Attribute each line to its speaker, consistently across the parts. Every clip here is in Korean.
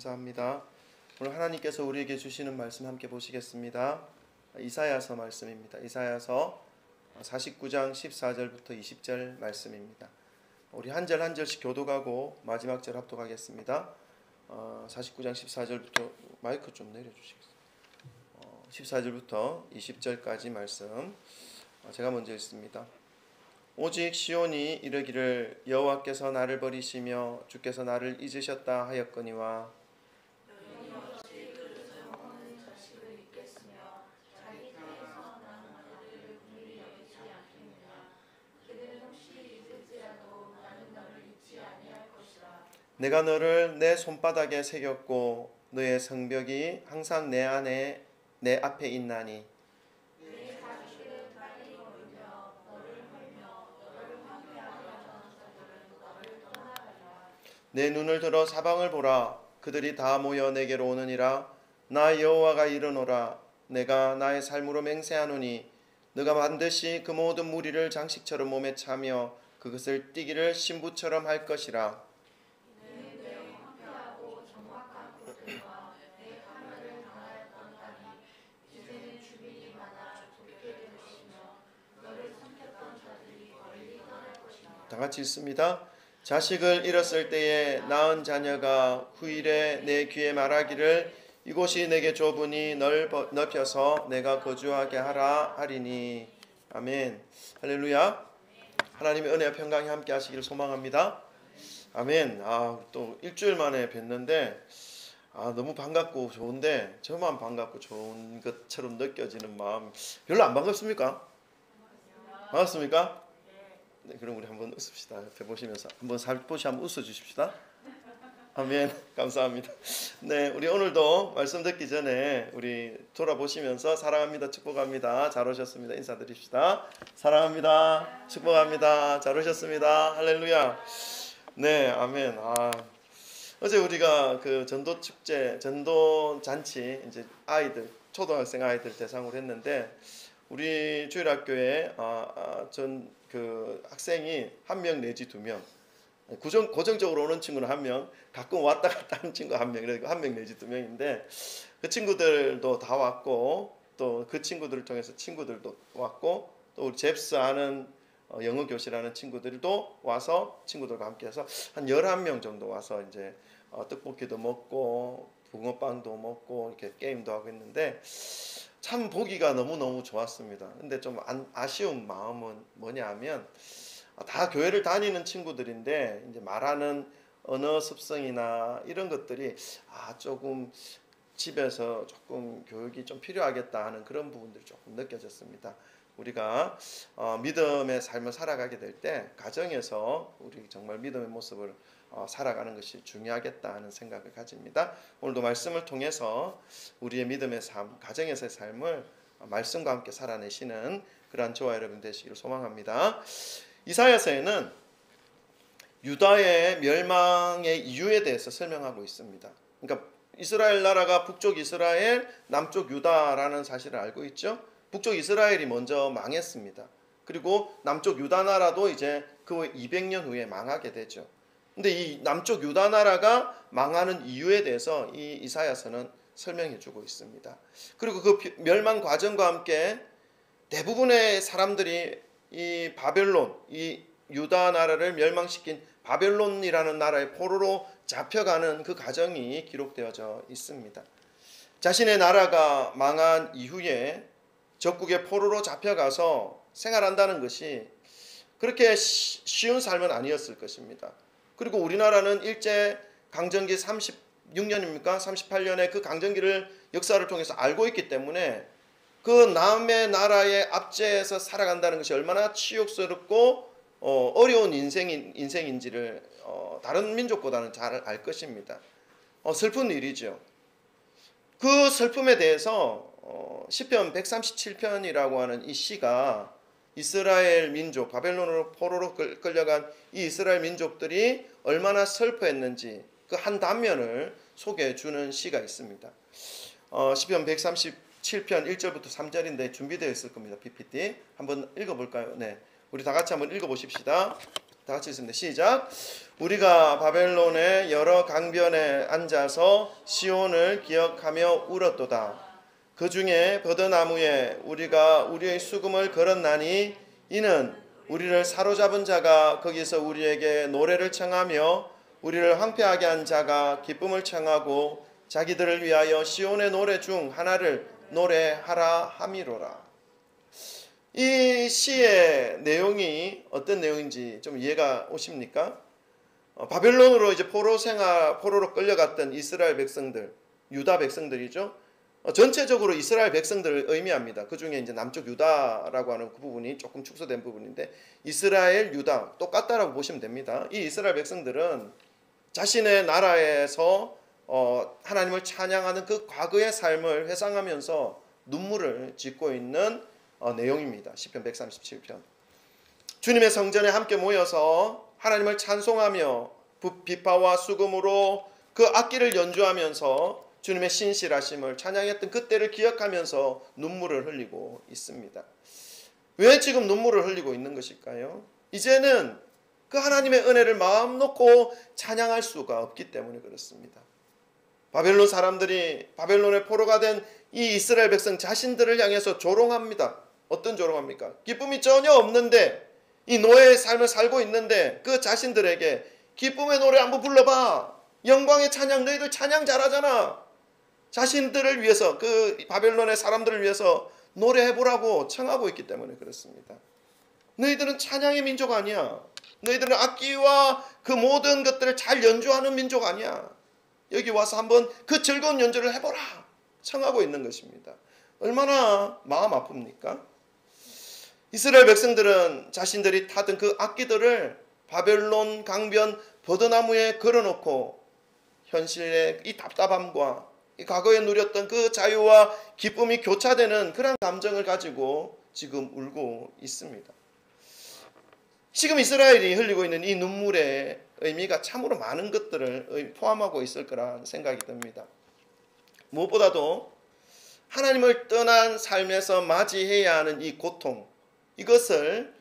Speaker 1: 감사합니다. 오늘 하나님께서 우리에게 주시는 말씀 함께 보시겠습니다. 이사야서 말씀입니다. 이사야서 49장 14절부터 20절 말씀입니다. 우리 한 절 한 절씩 교독하고 마지막 절 합독하겠습니다. 49장 14절부터 마이크 좀 내려주시겠어요? 14절부터 20절까지 말씀 제가 먼저 읽습니다. 오직 시온이 이르기를 여호와께서 나를 버리시며 주께서 나를 잊으셨다 하였거니와 내가 너를 내 손바닥에 새겼고 너의 성벽이 항상 내 앞에 있나니 내 눈을 들어 사방을 보라. 그들이 다 모여 내게로 오느니라. 나 여호와가 이르노라. 내가 나의 삶으로 맹세하노니 너가 반드시 그 모든 무리를 장식처럼 몸에 차며 그것을 띠기를 신부처럼 할 것이라. 다 같이 읽습니다. 자식을 잃었을 때에 낳은 자녀가 후일에 내 귀에 말하기를 이곳이 내게 좁으니 넓혀서 내가 거주하게 하라 하리니. 아멘. 할렐루야. 하나님의 은혜와 평강이 함께 하시기를 소망합니다. 아멘. 또 일주일 만에 뵀는데 너무 반갑고 좋은데 저만 반갑고 좋은 것처럼 느껴지는 마음 별로 안 반갑습니까? 반갑습니까? 네, 그럼 우리 한번 웃읍시다. 옆에 보시면서 한번 살포시 한번 웃어주십시다. 아멘. 감사합니다. 네, 우리 오늘도 말씀 듣기 전에 우리 돌아보시면서 사랑합니다, 축복합니다, 잘 오셨습니다 인사드립시다. 사랑합니다, 축복합니다, 잘 오셨습니다. 할렐루야. 네, 아멘. 어제 우리가 그 전도 축제, 전도 잔치 이제 아이들, 초등학생 아이들 대상으로 했는데 우리 주일학교에 그 학생이 한 명 내지 두 명, 고정적으로 오는 친구는 한 명, 가끔 왔다 갔다 하는 친구 한 명, 그러니까 한 명 내지 두 명인데 그 친구들도 다 왔고 또 그 친구들을 통해서 친구들도 왔고 또 우리 잽스 하는 영어 교실하는 친구들도 와서 친구들과 함께해서 한 11명 정도 와서 이제 떡볶이도 먹고 붕어빵도 먹고 이렇게 게임도 하고 했는데 참 보기가 너무너무 좋았습니다. 근데 좀 아쉬운 마음은 뭐냐면 다 교회를 다니는 친구들인데 이제 말하는 언어 습성이나 이런 것들이 조금 집에서 조금 교육이 좀 필요하겠다 하는 그런 부분들이 조금 느껴졌습니다. 우리가 믿음의 삶을 살아가게 될 때 가정에서 우리 정말 믿음의 모습을 살아가는 것이 중요하겠다 하는 생각을 가집니다. 오늘도 말씀을 통해서 우리의 믿음의 삶, 가정에서의 삶을 말씀과 함께 살아내시는 그러한 저와 여러분 되시기를 소망합니다. 이사야서에는 유다의 멸망의 이유에 대해서 설명하고 있습니다. 그러니까 이스라엘 나라가 북쪽 이스라엘, 남쪽 유다라는 사실을 알고 있죠. 북쪽 이스라엘이 먼저 망했습니다. 그리고 남쪽 유다 나라도 이제 그 200년 후에 망하게 되죠. 근데 이 남쪽 유다 나라가 망하는 이유에 대해서 이 이사야서는 설명해 주고 있습니다. 그리고 그 멸망 과정과 함께 대부분의 사람들이 이 바벨론, 이 유다 나라를 멸망시킨 바벨론이라는 나라의 포로로 잡혀가는 그 과정이 기록되어져 있습니다. 자신의 나라가 망한 이후에 적국의 포로로 잡혀가서 생활한다는 것이 그렇게 쉬운 삶은 아니었을 것입니다. 그리고 우리나라는 일제 강점기 36년입니까? 38년에 그 강점기를 역사를 통해서 알고 있기 때문에 그 남의 나라의 압제에서 살아간다는 것이 얼마나 치욕스럽고 어려운 인생인지를 다른 민족보다는 잘 알 것입니다. 슬픈 일이죠. 그 슬픔에 대해서 시편 137편이라고 하는 이 시가 이스라엘 민족, 바벨론으로 포로로 끌려간 이 이스라엘 민족들이 얼마나 슬퍼했는지 그 한 단면을 소개해 주는 시가 있습니다. 시편 137편 1절부터 3절인데 준비되어 있을 겁니다. PPT 한번 읽어볼까요? 네, 우리 다 같이 한번 읽어보십시다. 다 같이 읽습니다. 시작. 우리가 바벨론의 여러 강변에 앉아서 시온을 기억하며 울었도다. 그 중에 버드나무에 우리가 우리의 수금을 걸었나니 이는 우리를 사로잡은 자가 거기서 우리에게 노래를 청하며 우리를 황폐하게 한 자가 기쁨을 청하고 자기들을 위하여 시온의 노래 중 하나를 노래하라 함이로라. 이 시의 내용이 어떤 내용인지 좀 이해가 오십니까? 바벨론으로 이제 포로로 끌려갔던 이스라엘 백성들, 유다 백성들이죠. 전체적으로 이스라엘 백성들을 의미합니다. 그 중에 이제 남쪽 유다라고 하는 그 부분이 조금 축소된 부분인데 이스라엘, 유다 똑같다라고 보시면 됩니다. 이 이스라엘 백성들은 자신의 나라에서 하나님을 찬양하는 그 과거의 삶을 회상하면서 눈물을 짓고 있는 내용입니다. 시편 137편. 주님의 성전에 함께 모여서 하나님을 찬송하며 비파와 수금으로 그 악기를 연주하면서 주님의 신실하심을 찬양했던 그때를 기억하면서 눈물을 흘리고 있습니다. 왜 지금 눈물을 흘리고 있는 것일까요? 이제는 그 하나님의 은혜를 마음 놓고 찬양할 수가 없기 때문에 그렇습니다. 바벨론 사람들이 바벨론의 포로가 된 이 이스라엘 백성 자신들을 향해서 조롱합니다. 어떤 조롱합니까? 기쁨이 전혀 없는데 이 노예의 삶을 살고 있는데 그 자신들에게 기쁨의 노래 한번 불러봐. 영광의 찬양, 너희들 찬양 잘하잖아. 자신들을 위해서 그 바벨론의 사람들을 위해서 노래해보라고 청하고 있기 때문에 그렇습니다. 너희들은 찬양의 민족 아니야. 너희들은 악기와 그 모든 것들을 잘 연주하는 민족 아니야. 여기 와서 한번 그 즐거운 연주를 해보라 청하고 있는 것입니다. 얼마나 마음 아픕니까? 이스라엘 백성들은 자신들이 타던 그 악기들을 바벨론 강변 버드나무에 걸어놓고 현실의 이 답답함과 이 과거에 누렸던 그 자유와 기쁨이 교차되는 그런 감정을 가지고 지금 울고 있습니다. 지금 이스라엘이 흘리고 있는 이 눈물의 의미가 참으로 많은 것들을 포함하고 있을 거란 생각이 듭니다. 무엇보다도 하나님을 떠난 삶에서 맞이해야 하는 이 고통, 이것을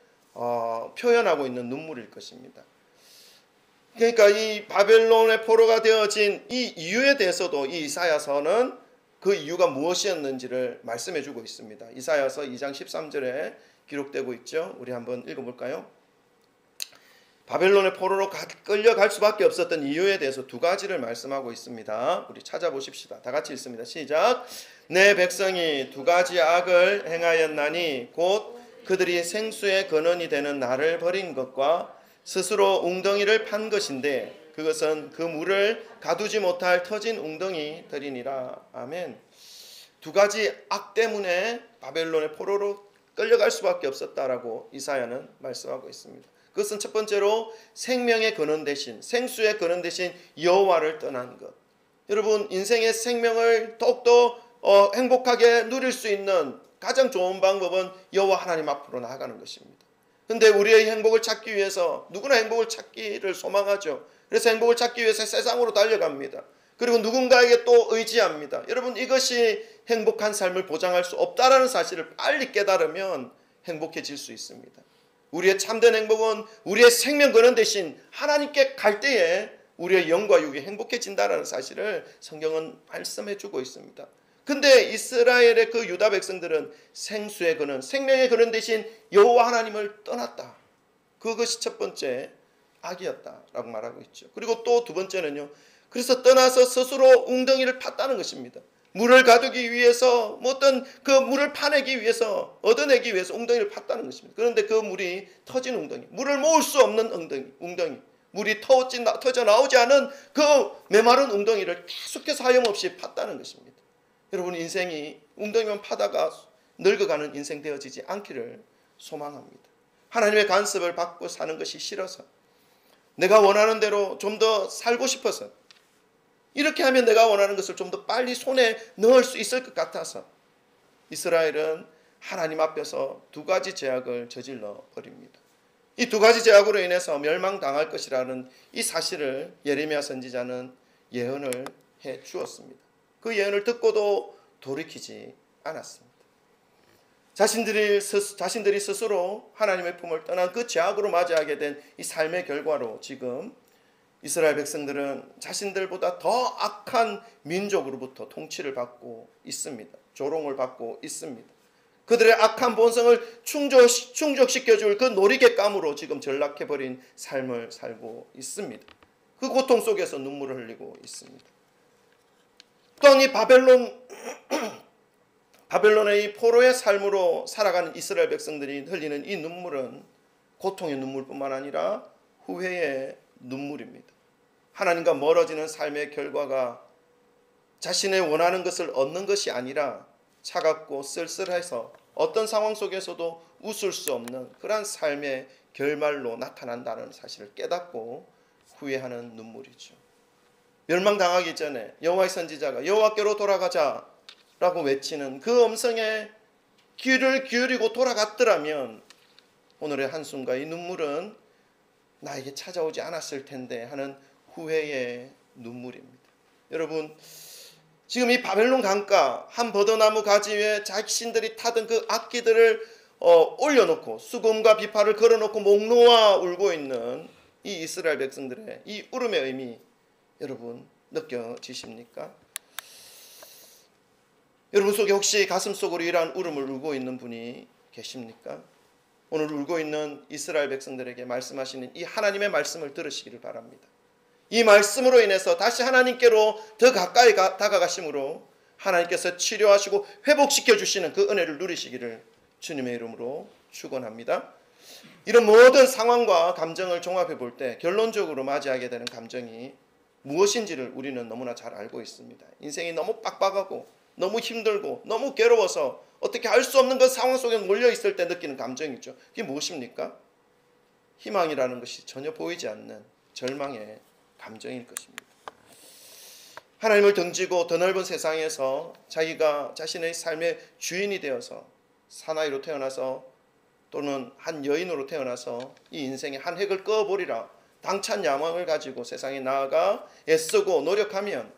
Speaker 1: 표현하고 있는 눈물일 것입니다. 그러니까 이 바벨론의 포로가 되어진 이 이유에 대해서도 이 이사야서는 그 이유가 무엇이었는지를 말씀해 주고 있습니다. 이사야서 2장 13절에 기록되고 있죠. 우리 한번 읽어볼까요? 바벨론의 포로로 끌려갈 수밖에 없었던 이유에 대해서 두 가지를 말씀하고 있습니다. 우리 찾아보십시다. 다 같이 읽습니다. 시작. 내 백성이 두 가지 악을 행하였나니 곧 그들이 생수의 근원이 되는 나를 버린 것과 스스로 웅덩이를 판 것인데 그것은 그 물을 가두지 못할 터진 웅덩이들이니라. 아멘. 두 가지 악 때문에 바벨론의 포로로 끌려갈 수밖에 없었다라고 이사야는 말씀하고 있습니다. 그것은 첫 번째로 생명의 근원 대신, 생수의 근원 대신 여호와를 떠난 것. 여러분, 인생의 생명을 더욱더 행복하게 누릴 수 있는 가장 좋은 방법은 여호와 하나님 앞으로 나아가는 것입니다. 그런데 우리의 행복을 찾기 위해서 누구나 행복을 찾기를 소망하죠. 그래서 행복을 찾기 위해서 세상으로 달려갑니다. 그리고 누군가에게 또 의지합니다. 여러분, 이것이 행복한 삶을 보장할 수 없다라는 사실을 빨리 깨달으면 행복해질 수 있습니다. 우리의 참된 행복은 우리의 생명 근원 대신 하나님께 갈 때에 우리의 영과 육이 행복해진다는 사실을 성경은 말씀해 주고 있습니다. 근데 이스라엘의 그 유다 백성들은 생수의 근원, 생명의 근원 대신 여호와 하나님을 떠났다. 그것이 첫 번째 악이었다라고 말하고 있죠. 그리고 또 두 번째는요. 그래서 떠나서 스스로 웅덩이를 팠다는 것입니다. 물을 가두기 위해서 어떤 그 물을 파내기 위해서 얻어내기 위해서 웅덩이를 팠다는 것입니다. 그런데 그 물이 터진 웅덩이, 물을 모을 수 없는 웅덩이, 물이 터져 나오지 않은 그 메마른 웅덩이를 계속해서 하염없이 팠다는 것입니다. 여러분, 인생이 웅덩이만 파다가 늙어가는 인생 되어지지 않기를 소망합니다. 하나님의 간섭을 받고 사는 것이 싫어서, 내가 원하는 대로 좀 더 살고 싶어서, 이렇게 하면 내가 원하는 것을 좀 더 빨리 손에 넣을 수 있을 것 같아서 이스라엘은 하나님 앞에서 두 가지 죄악을 저질러 버립니다. 이 두 가지 죄악으로 인해서 멸망당할 것이라는 이 사실을 예레미야 선지자는 예언을 해 주었습니다. 그 예언을 듣고도 돌이키지 않았습니다. 자신들이 스스로 하나님의 품을 떠난 그 죄악으로 맞이하게 된 이 삶의 결과로 지금 이스라엘 백성들은 자신들보다 더 악한 민족으로부터 통치를 받고 있습니다. 조롱을 받고 있습니다. 그들의 악한 본성을 충족시켜줄 그 놀이개감으로 지금 전락해버린 삶을 살고 있습니다. 그 고통 속에서 눈물을 흘리고 있습니다. 또한 이 바벨론의 이 포로의 삶으로 살아가는 이스라엘 백성들이 흘리는 이 눈물은 고통의 눈물뿐만 아니라 후회의 눈물입니다. 하나님과 멀어지는 삶의 결과가 자신의 원하는 것을 얻는 것이 아니라 차갑고 쓸쓸해서 어떤 상황 속에서도 웃을 수 없는 그러한 삶의 결말로 나타난다는 사실을 깨닫고 후회하는 눈물이죠. 멸망당하기 전에 여호와의 선지자가 여호와께로 돌아가자 라고 외치는 그 음성에 귀를 기울이고 돌아갔더라면 오늘의 한숨과 이 눈물은 나에게 찾아오지 않았을 텐데 하는 후회의 눈물입니다. 여러분, 지금 이 바벨론 강가 한 버드나무 가지 위에 자신들이 타던 그 악기들을 올려놓고 수금과 비파를 걸어놓고 목 놓아 울고 있는 이 이스라엘 백성들의 이 울음의 의미 여러분 느껴지십니까? 여러분 속에 혹시 가슴속으로 이러한 울음을 울고 있는 분이 계십니까? 오늘 울고 있는 이스라엘 백성들에게 말씀하시는 이 하나님의 말씀을 들으시기를 바랍니다. 이 말씀으로 인해서 다시 하나님께로 더 가까이 다가가심으로 하나님께서 치료하시고 회복시켜 주시는 그 은혜를 누리시기를 주님의 이름으로 축원합니다. 이런 모든 상황과 감정을 종합해 볼 때 결론적으로 맞이하게 되는 감정이 무엇인지를 우리는 너무나 잘 알고 있습니다. 인생이 너무 빡빡하고 너무 힘들고 너무 괴로워서 어떻게 할 수 없는 그 상황 속에 몰려 있을 때 느끼는 감정이죠. 그게 무엇입니까? 희망이라는 것이 전혀 보이지 않는 절망의 감정일 것입니다. 하나님을 등지고 더 넓은 세상에서 자기가 자신의 삶의 주인이 되어서 사나이로 태어나서 또는 한 여인으로 태어나서 이 인생의 한 획을 그어버리라 당찬 야망을 가지고 세상에 나아가 애쓰고 노력하면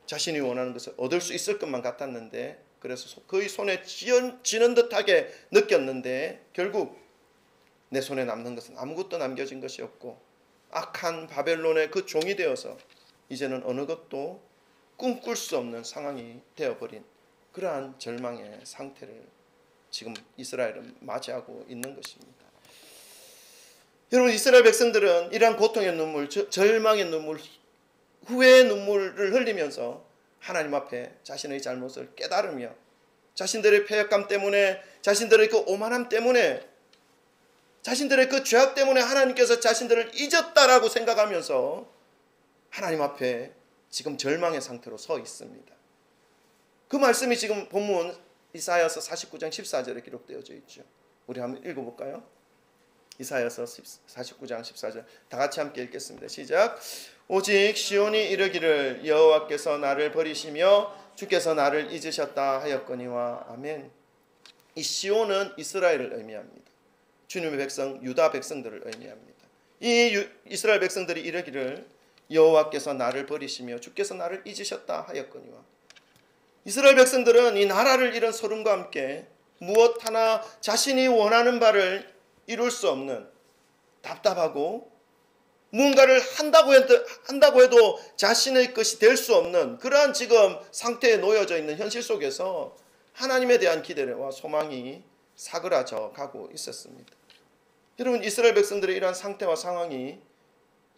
Speaker 1: 자신이 원하는 것을 얻을 수 있을 것만 같았는데 그래서 그의 손에 쥐는 듯하게 느꼈는데 결국 내 손에 남는 것은 아무것도 남겨진 것이 없고 악한 바벨론의 그 종이 되어서 이제는 어느 것도 꿈꿀 수 없는 상황이 되어버린 그러한 절망의 상태를 지금 이스라엘은 맞이하고 있는 것입니다. 여러분, 이스라엘 백성들은 이러한 고통의 눈물, 절망의 눈물, 후회의 눈물을 흘리면서 하나님 앞에 자신의 잘못을 깨달으며 자신들의 패역감 때문에 자신들의 그 오만함 때문에 자신들의 그 죄악 때문에 하나님께서 자신들을 잊었다라고 생각하면서 하나님 앞에 지금 절망의 상태로 서 있습니다. 그 말씀이 지금 본문 이사야서 49장 14절에 기록되어져 있죠. 우리 한번 읽어볼까요? 이사야서 49장 14절 다 같이 함께 읽겠습니다. 시작. 오직 시온이 이르기를 여호와께서 나를 버리시며 주께서 나를 잊으셨다 하였거니와. 아멘. 이 시온은 이스라엘을 의미합니다. 주님의 백성 유다 백성들을 의미합니다. 이 이스라엘 백성들이 이르기를 여호와께서 나를 버리시며 주께서 나를 잊으셨다 하였거니와. 이스라엘 백성들은 이 나라를 잃은 소름과 함께 무엇 하나 자신이 원하는 바를 이룰 수 없는 답답하고 무언가를 한다고 해도 자신의 것이 될 수 없는 그러한 지금 상태에 놓여져 있는 현실 속에서 하나님에 대한 기대와 소망이 사그라져 가고 있었습니다. 여러분, 이스라엘 백성들의 이러한 상태와 상황이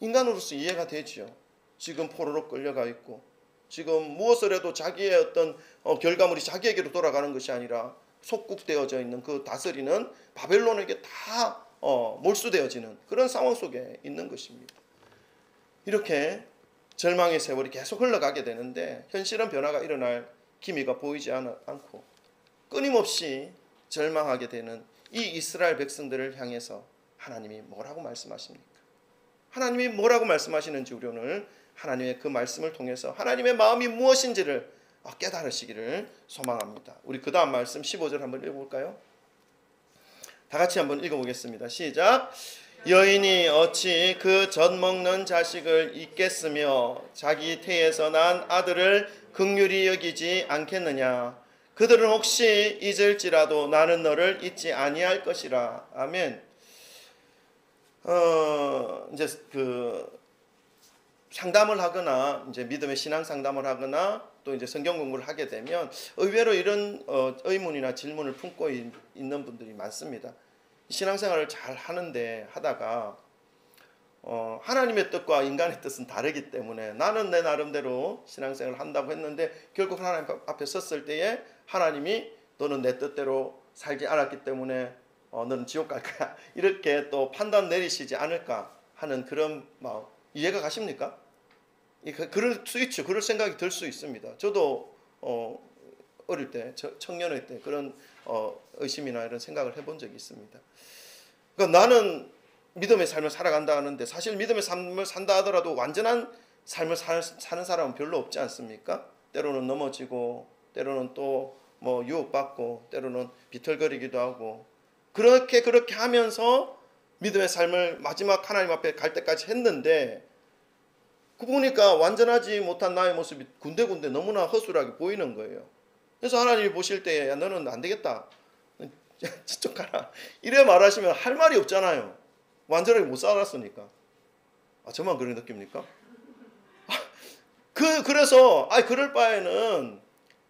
Speaker 1: 인간으로서 이해가 되지요. 지금 포로로 끌려가 있고 지금 무엇을 해도 자기의 어떤 결과물이 자기에게로 돌아가는 것이 아니라 속국되어져 있는 그 다스리는 바벨론에게 다 몰수되어지는 그런 상황 속에 있는 것입니다. 이렇게 절망의 세월이 계속 흘러가게 되는데 현실은 변화가 일어날 기미가 보이지 않고 끊임없이 절망하게 되는 이 이스라엘 백성들을 향해서 하나님이 뭐라고 말씀하십니까? 하나님이 뭐라고 말씀하시는지 우리 오늘 하나님의 그 말씀을 통해서 하나님의 마음이 무엇인지를 깨달으시기를 소망합니다. 우리 그 다음 말씀 15절 한번 읽어볼까요? 다 같이 한번 읽어보겠습니다. 시작. 여인이 어찌 그 젖 먹는 자식을 잊겠으며 자기 태에서 난 아들을 긍휼히 여기지 않겠느냐. 그들은 혹시 잊을지라도 나는 너를 잊지 아니할 것이라. 아멘. 이제 상담을 하거나 이제 믿음의 신앙 상담을 하거나 또 이제 성경 공부를 하게 되면 의외로 이런 의문이나 질문을 품고 있는 분들이 많습니다. 신앙생활을 잘 하다가 하나님의 뜻과 인간의 뜻은 다르기 때문에 나는 내 나름대로 신앙생활을 한다고 했는데 결국 하나님 앞에 섰을 때에 하나님이 너는 내 뜻대로 살지 않았기 때문에 너는 지옥 갈 거야, 이렇게 또 판단 내리시지 않을까 하는 그런 마음, 이해가 가십니까? 그럴 수 있죠. 그럴 생각이 들 수 있습니다. 저도 어릴 때, 청년의 때 그런 의심이나 이런 생각을 해본 적이 있습니다. 그러니까 나는 믿음의 삶을 살아간다 하는데 사실 믿음의 삶을 산다 하더라도 완전한 삶을 사는 사람은 별로 없지 않습니까? 때로는 넘어지고 때로는 또 뭐 유혹받고 때로는 비틀거리기도 하고 그렇게 하면서 믿음의 삶을 마지막 하나님 앞에 갈 때까지 했는데 그 보니까 완전하지 못한 나의 모습이 군데군데 너무나 허술하게 보이는 거예요. 그래서 하나님이 보실 때 야, 너는 안 되겠다, 저쪽 가라, 이래 말하시면 할 말이 없잖아요. 완전하게 못 살았으니까. 저만 그런 느낍니까? 그래서 그럴 바에는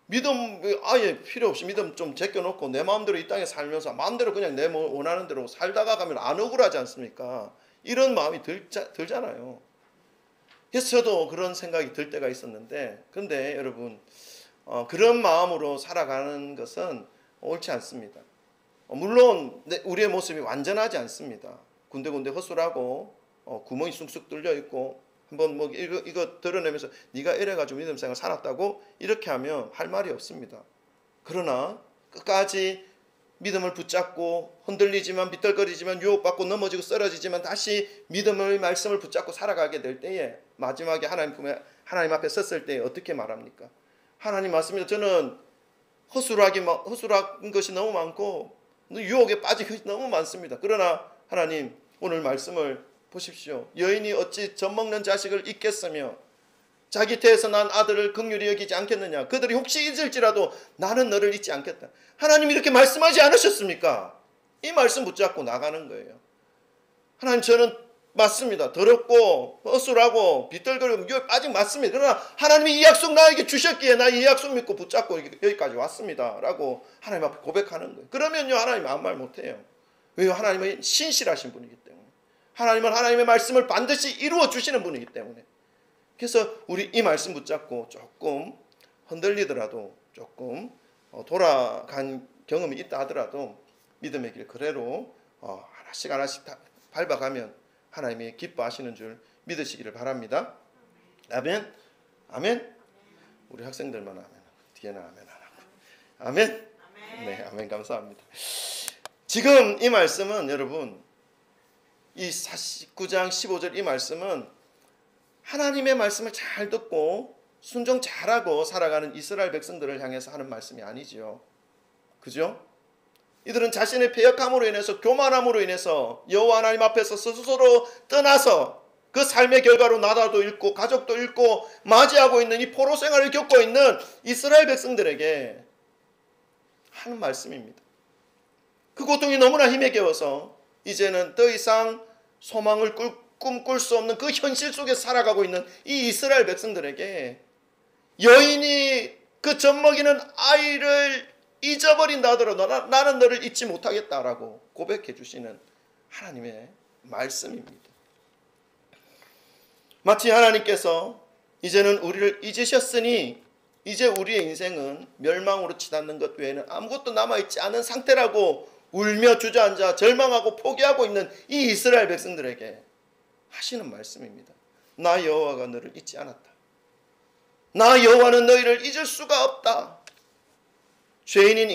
Speaker 1: 믿음 아예 필요 없이 믿음 좀 제껴놓고 내 마음대로 이 땅에 살면서 마음대로 그냥 내 원하는 대로 살다가 가면 안 억울하지 않습니까? 이런 마음이 들잖아요. 그래서 저도 그런 생각이 들 때가 있었는데, 근데 여러분 그런 마음으로 살아가는 것은 옳지 않습니다. 물론 우리의 모습이 완전하지 않습니다. 군데군데 허술하고 구멍이 쑥쑥 뚫려 있고 한번 뭐 이거 드러내면서 네가 이래가지고 믿음 생활 살았다고 이렇게 하면 할 말이 없습니다. 그러나 끝까지 믿음을 붙잡고 흔들리지만 비틀거리지만 유혹받고 넘어지고 쓰러지지만 다시 믿음의 말씀을 붙잡고 살아가게 될 때에 마지막에 하나님 앞에 섰을 때 어떻게 말합니까? 하나님 맞습니다. 저는 허술한 것이 너무 많고 유혹에 빠진 것이 너무 많습니다. 그러나 하나님 오늘 말씀을 보십시오. 여인이 어찌 젖먹는 자식을 잊겠으며 자기 태에서 난 아들을 긍휼히 여기지 않겠느냐. 그들이 혹시 잊을지라도 나는 너를 잊지 않겠다. 하나님 이렇게 말씀하지 않으셨습니까? 이 말씀 붙잡고 나가는 거예요. 하나님 저는 맞습니다. 더럽고 허술하고 비틀거리고 유혹에 빠진 맞습니다. 그러나 하나님이 이 약속 나에게 주셨기에 나 이 약속 믿고 붙잡고 여기까지 왔습니다 라고 하나님 앞에 고백하는 거예요. 그러면요 하나님 아무 말 못해요. 왜요? 하나님은 신실하신 분이기 때문에. 하나님은 하나님의 말씀을 반드시 이루어 주시는 분이기 때문에. 그래서 우리 이 말씀 붙잡고 조금 흔들리더라도 조금 돌아간 경험이 있다 하더라도 믿음의 길 그대로 하나씩 밟아가면 하나님이 기뻐하시는 줄 믿으시기를 바랍니다. 아멘. 아멘. 우리 학생들만 아멘. 뒤에는 아멘 안 하고. 아멘. 네, 아멘. 감사합니다. 지금 이 말씀은 여러분 이 49장 15절 이 말씀은 하나님의 말씀을 잘 듣고 순종 잘하고 살아가는 이스라엘 백성들을 향해서 하는 말씀이 아니지요. 그죠? 이들은 자신의 패역함으로 인해서 교만함으로 인해서 여호와 하나님 앞에서 스스로 떠나서 그 삶의 결과로 나라도 잃고 가족도 잃고 맞이하고 있는 이 포로 생활을 겪고 있는 이스라엘 백성들에게 하는 말씀입니다. 그 고통이 너무나 힘에 겨워서 이제는 더 이상 소망을 꿈꿀 수 없는 그 현실 속에 살아가고 있는 이 이스라엘 백성들에게 여인이 그 젖먹이는 아이를 잊어버린다 하더라도 나는 너를 잊지 못하겠다라고 고백해 주시는 하나님의 말씀입니다. 마치 하나님께서 이제는 우리를 잊으셨으니 이제 우리의 인생은 멸망으로 치닫는 것 외에는 아무것도 남아있지 않은 상태라고 울며 주저앉아 절망하고 포기하고 있는 이 이스라엘 백성들에게 하시는 말씀입니다. 나 여호와가 너를 잊지 않았다. 나 여호와는 너희를 잊을 수가 없다. 죄인인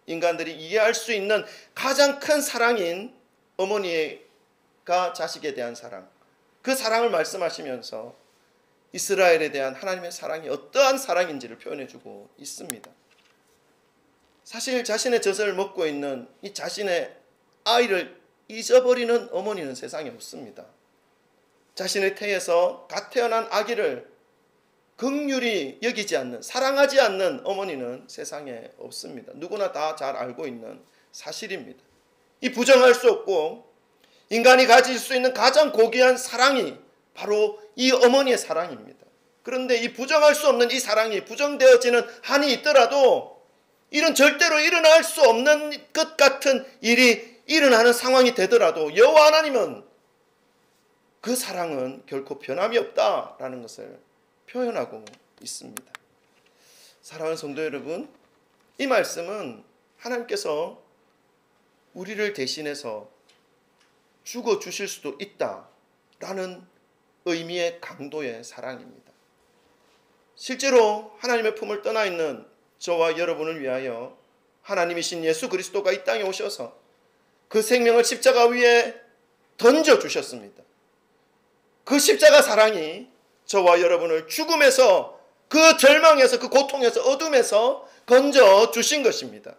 Speaker 1: 인간들이 이해할 수 있는 가장 큰 사랑인 어머니가 자식에 대한 사랑, 그 사랑을 말씀하시면서 이스라엘에 대한 하나님의 사랑이 어떠한 사랑인지를 표현해주고 있습니다. 사실 자신의 젖을 먹고 있는 이 자신의 아이를 잊어버리는 어머니는 세상에 없습니다. 자신의 태에서 갓 태어난 아기를 긍휼히 여기지 않는, 사랑하지 않는 어머니는 세상에 없습니다. 누구나 다 잘 알고 있는 사실입니다. 이 부정할 수 없고 인간이 가질 수 있는 가장 고귀한 사랑이 바로 이 어머니의 사랑입니다. 그런데 이 부정할 수 없는 이 사랑이 부정되어지는 한이 있더라도 이런 절대로 일어날 수 없는 것 같은 일이 일어나는 상황이 되더라도 여호와 하나님은 그 사랑은 결코 변함이 없다라는 것을 표현하고 있습니다. 사랑하는 성도 여러분, 이 말씀은 하나님께서 우리를 대신해서 죽어주실 수도 있다라는 의미의 강도의 사랑입니다. 실제로 하나님의 품을 떠나 있는 저와 여러분을 위하여 하나님이신 예수 그리스도가 이 땅에 오셔서 그 생명을 십자가 위에 던져주셨습니다. 그 십자가 사랑이 저와 여러분을 죽음에서, 그 절망에서, 그 고통에서, 어둠에서 건져주신 것입니다.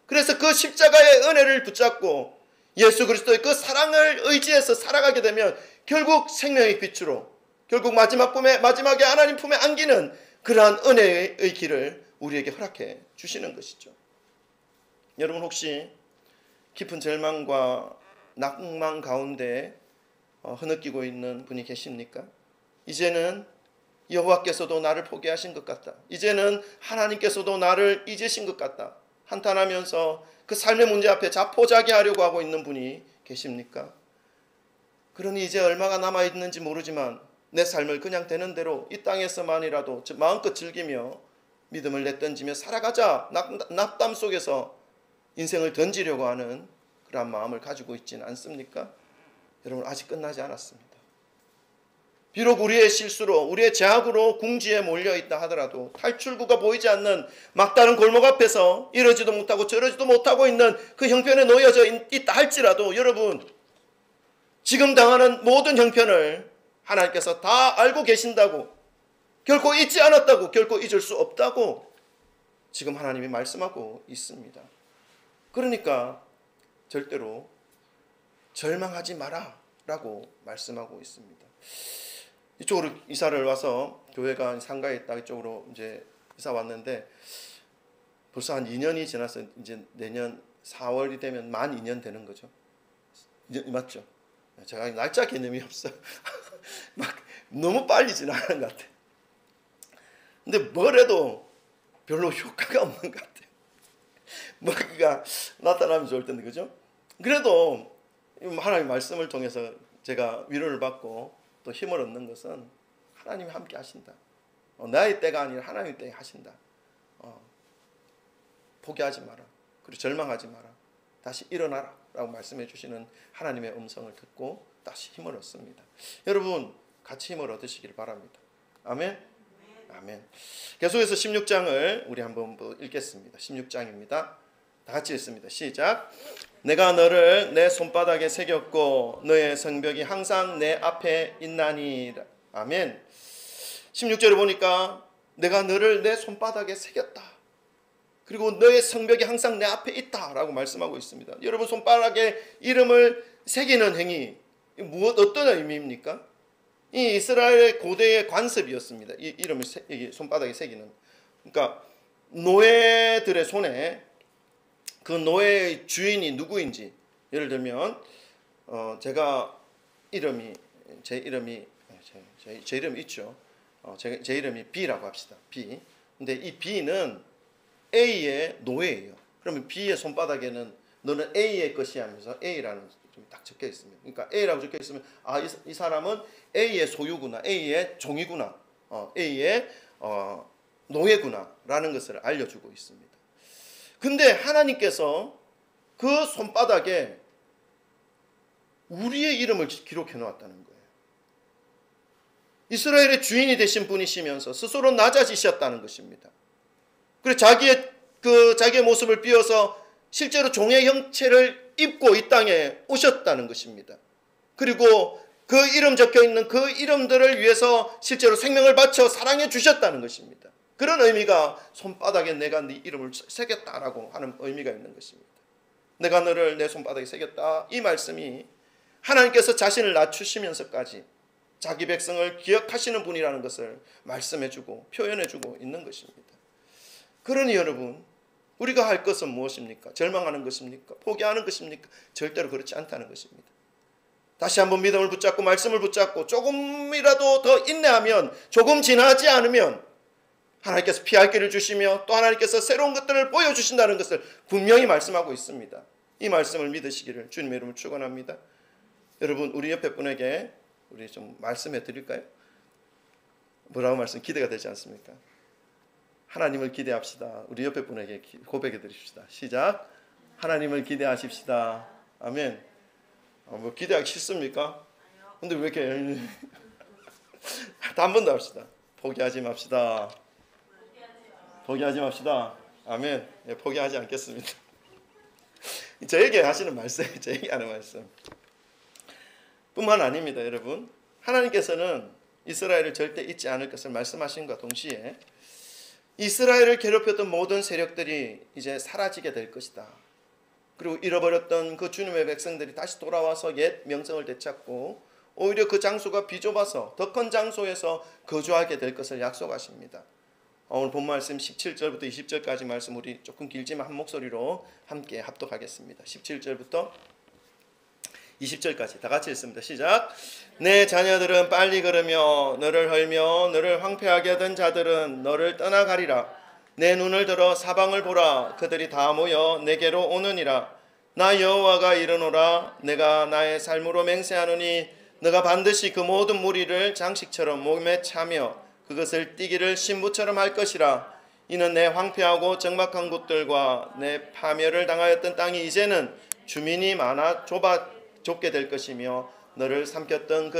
Speaker 1: 그래서 그 십자가의 은혜를 붙잡고 예수 그리스도의 그 사랑을 의지해서 살아가게 되면 결국 생명의 빛으로, 결국 마지막에 하나님 품에 안기는 그러한 은혜의 길을 우리에게 허락해 주시는 것이죠. 여러분 혹시 깊은 절망과 낭만 가운데 흐느끼고 있는 분이 계십니까? 이제는 여호와께서도 나를 포기하신 것 같다. 이제는 하나님께서도 나를 잊으신 것 같다. 한탄하면서 그 삶의 문제 앞에 자포자기하려고 하고 있는 분이 계십니까? 그러니 이제 얼마가 남아있는지 모르지만 내 삶을 그냥 되는 대로 이 땅에서만이라도 마음껏 즐기며 믿음을 내던지며 살아가자, 낙담 속에서 인생을 던지려고 하는 그런 마음을 가지고 있지는 않습니까? 여러분, 아직 끝나지 않았습니다. 비록 우리의 실수로, 우리의 죄악으로 궁지에 몰려있다 하더라도 탈출구가 보이지 않는 막다른 골목 앞에서 이러지도 못하고 저러지도 못하고 있는 그 형편에 놓여져 있다 할지라도 여러분, 지금 당하는 모든 형편을 하나님께서 다 알고 계신다고, 결코 잊지 않았다고, 결코 잊을 수 없다고 지금 하나님이 말씀하고 있습니다. 그러니까 절대로 절망하지 마라 라고 말씀하고 있습니다. 이쪽으로 이사를 와서 교회가 상가에 있다 이쪽으로 이제 이사 왔는데 벌써 한 2년이 지나서 이제 내년 4월이 되면 만 2년 되는 거죠. 맞죠? 제가 날짜 개념이 없어요. 막 너무 빨리 지나가는 것 같아요. 근데 뭘 해도 별로 효과가 없는 것 같아요. 뭐가 나타나면 좋을 텐데, 그죠? 그래도 하나님의 말씀을 통해서 제가 위로를 받고 또 힘을 얻는 것은 하나님이 함께 하신다. 나의 때가 아니라 하나님의 때에 하신다. 포기하지 마라. 그리고 절망하지 마라. 다시 일어나라 라고 말씀해 주시는 하나님의 음성을 듣고 다시 힘을 얻습니다. 여러분 같이 힘을 얻으시길 바랍니다. 아멘. 아멘. 계속해서 16장을 우리 한번 읽겠습니다. 16장입니다. 다 같이 읽습니다. 시작. 내가 너를 내 손바닥에 새겼고 너의 성벽이 항상 내 앞에 있나니. 아멘. 16절을 보니까 내가 너를 내 손바닥에 새겼다. 그리고 너의 성벽이 항상 내 앞에 있다 라고 말씀하고 있습니다. 여러분, 손바닥에 이름을 새기는 행위, 어떤 의미입니까? 이 이스라엘 고대의 관습이었습니다. 이 이름을 손바닥에 새기는. 그러니까 노예들의 손에 그 노예의 주인이 누구인지, 예를 들면 제가 제 이름이 있죠. 제 이름이 B라고 합시다. B. 근데 이 B는 A의 노예예요. 그러면 B의 손바닥에는 너는 A의 것이 하면서 A라는 좀 딱 적혀 있습니다. 그러니까 A라고 적혀 있으면 이 사람은 A의 소유구나, A의 종이구나, A의 노예구나라는 것을 알려주고 있습니다. 근데 하나님께서 그 손바닥에 우리의 이름을 기록해 놓았다는 거예요. 이스라엘의 주인이 되신 분이시면서 스스로 낮아지셨다는 것입니다. 그리고 자기의 모습을 비워서 실제로 종의 형체를 입고 이 땅에 오셨다는 것입니다. 그리고 그 이름 적혀 있는 그 이름들을 위해서 실제로 생명을 바쳐 사랑해 주셨다는 것입니다. 그런 의미가 손바닥에 내가 네 이름을 새겼다라고 하는 의미가 있는 것입니다. 내가 너를 내 손바닥에 새겼다. 이 말씀이 하나님께서 자신을 낮추시면서까지 자기 백성을 기억하시는 분이라는 것을 말씀해주고 표현해주고 있는 것입니다. 그러니 여러분, 우리가 할 것은 무엇입니까? 절망하는 것입니까? 포기하는 것입니까? 절대로 그렇지 않다는 것입니다. 다시 한번 믿음을 붙잡고 말씀을 붙잡고 조금이라도 더 인내하면, 조금 지나지 않으면 하나님께서 피할 길을 주시며 또 하나님께서 새로운 것들을 보여주신다는 것을 분명히 말씀하고 있습니다. 이 말씀을 믿으시기를 주님의 이름으로 축원합니다. 여러분, 우리 옆에 분에게 우리 좀 말씀해 드릴까요? 뭐라고 말씀, 기대가 되지 않습니까? 하나님을 기대합시다. 우리 옆에 분에게 고백해 드립시다. 시작. 하나님을 기대하십시다. 아멘. 뭐 기대하기 싫습니까? 근데 왜 이렇게 한 번 더 합시다. 포기하지 맙시다. 포기하지 맙시다. 아멘. 예, 포기하지 않겠습니다. 저에게 하시는 말씀, 저에게 하는 말씀 뿐만 아닙니다. 여러분, 하나님께서는 이스라엘을 절대 잊지 않을 것을 말씀하신과 동시에 이스라엘을 괴롭혔던 모든 세력들이 이제 사라지게 될 것이다. 그리고 잃어버렸던 그 주님의 백성들이 다시 돌아와서 옛 명성을 되찾고 오히려 그 장소가 비좁아서 더 큰 장소에서 거주하게 될 것을 약속하십니다. 오늘 본 말씀 17절부터 20절까지 말씀 우리 조금 길지만 한 목소리로 함께 합독하겠습니다. 17절부터 20절까지 다 같이 읽습니다. 시작. 내 자녀들은 빨리 걸으며 너를 헐며 너를 황폐하게 하던 자들은 너를 떠나가리라. 내 눈을 들어 사방을 보라. 그들이 다 모여 내게로 오느니라. 나 여호와가 이르노라. 내가 나의 삶으로 맹세하노니 너가 반드시 그 모든 무리를 장식처럼 몸에 차며 그것을 띠기를 신부처럼 할 것이라. 이는 내 황폐하고 적막한 곳들과 내 파멸을 당하였던 땅이 이제는 주민이 많아 좁게 될 것이며 너를 삼켰던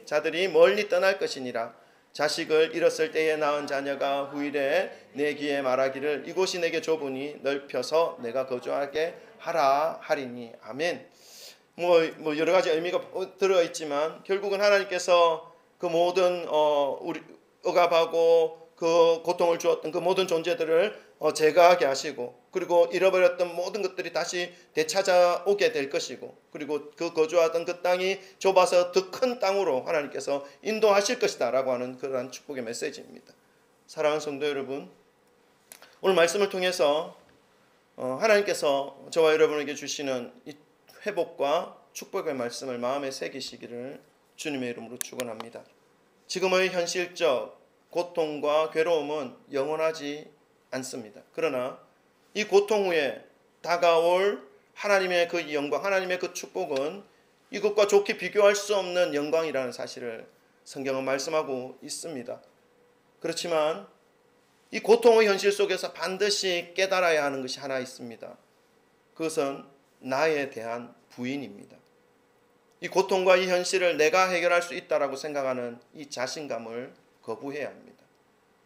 Speaker 1: 자들이 멀리 떠날 것이니라. 자식을 잃었을 때에 낳은 자녀가 후일에 내 귀에 말하기를 이곳이 내게 좁으니 넓혀서 내가 거주하게 하라 하리니. 아멘. 뭐 여러 가지 의미가 들어 있지만 결국은 하나님께서 그 모든 우리 억압하고 그 고통을 주었던 그 모든 존재들을 제거하게 하시고, 그리고 잃어버렸던 모든 것들이 다시 되찾아오게 될 것이고, 그리고 그 거주하던 그 땅이 좁아서 더 큰 땅으로 하나님께서 인도하실 것이다 라고 하는 그러한 축복의 메시지입니다. 사랑하는 성도 여러분, 오늘 말씀을 통해서 하나님께서 저와 여러분에게 주시는 이 회복과 축복의 말씀을 마음에 새기시기를 주님의 이름으로 축원합니다. 지금의 현실적 고통과 괴로움은 영원하지 않습니다. 그러나 이 고통 후에 다가올 하나님의 그 영광, 하나님의 그 축복은 이것과 좋게 비교할 수 없는 영광이라는 사실을 성경은 말씀하고 있습니다. 그렇지만 이 고통의 현실 속에서 반드시 깨달아야 하는 것이 하나 있습니다. 그것은 나에 대한 부인입니다. 이 고통과 이 현실을 내가 해결할 수 있다라고 생각하는 이 자신감을 거부해야 합니다.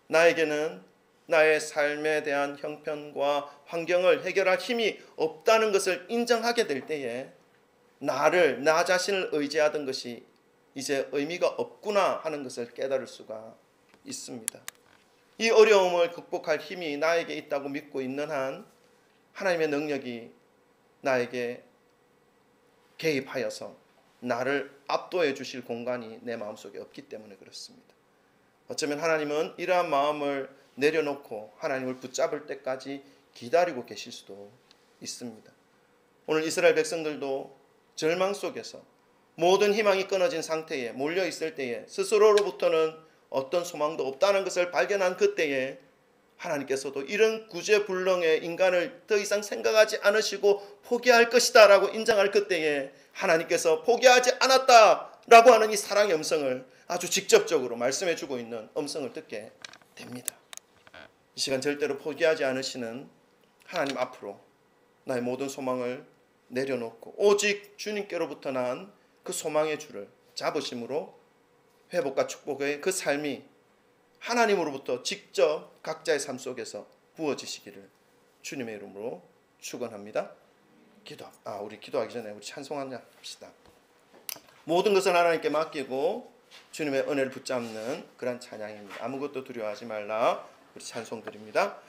Speaker 1: 나에게는 나의 삶에 대한 형편과 환경을 해결할 힘이 없다는 것을 인정하게 될 때에 나 자신을 의지하던 것이 이제 의미가 없구나 하는 것을 깨달을 수가 있습니다. 이 어려움을 극복할 힘이 나에게 있다고 믿고 있는 한 하나님의 능력이 나에게 개입하여서 나를 압도해 주실 공간이 내 마음속에 없기 때문에 그렇습니다. 어쩌면 하나님은 이러한 마음을 내려놓고 하나님을 붙잡을 때까지 기다리고 계실 수도 있습니다. 오늘 이스라엘 백성들도 절망 속에서 모든 희망이 끊어진 상태에 몰려 있을 때에 스스로로부터는 어떤 소망도 없다는 것을 발견한 그때에 하나님께서도 이런 구제불능의 인간을 더 이상 생각하지 않으시고 포기할 것이다 라고 인정할 그때에 하나님께서 포기하지 않았다라고 하는 이 사랑의 음성을 아주 직접적으로 말씀해 주고 있는 음성을 듣게 됩니다. 이 시간 절대로 포기하지 않으시는 하나님 앞으로 나의 모든 소망을 내려놓고 오직 주님께로부터 난 그 소망의 줄을 잡으심으로 회복과 축복의 그 삶이 하나님으로부터 직접 각자의 삶 속에서 부어지시기를 주님의 이름으로 축원합니다. 우리 기도하기 전에 우리 찬송 한번 합시다. 모든 것을 하나님께 맡기고 주님의 은혜를 붙잡는 그런 찬양입니다. 아무것도 두려워하지 말라. 우리 찬송 드립니다.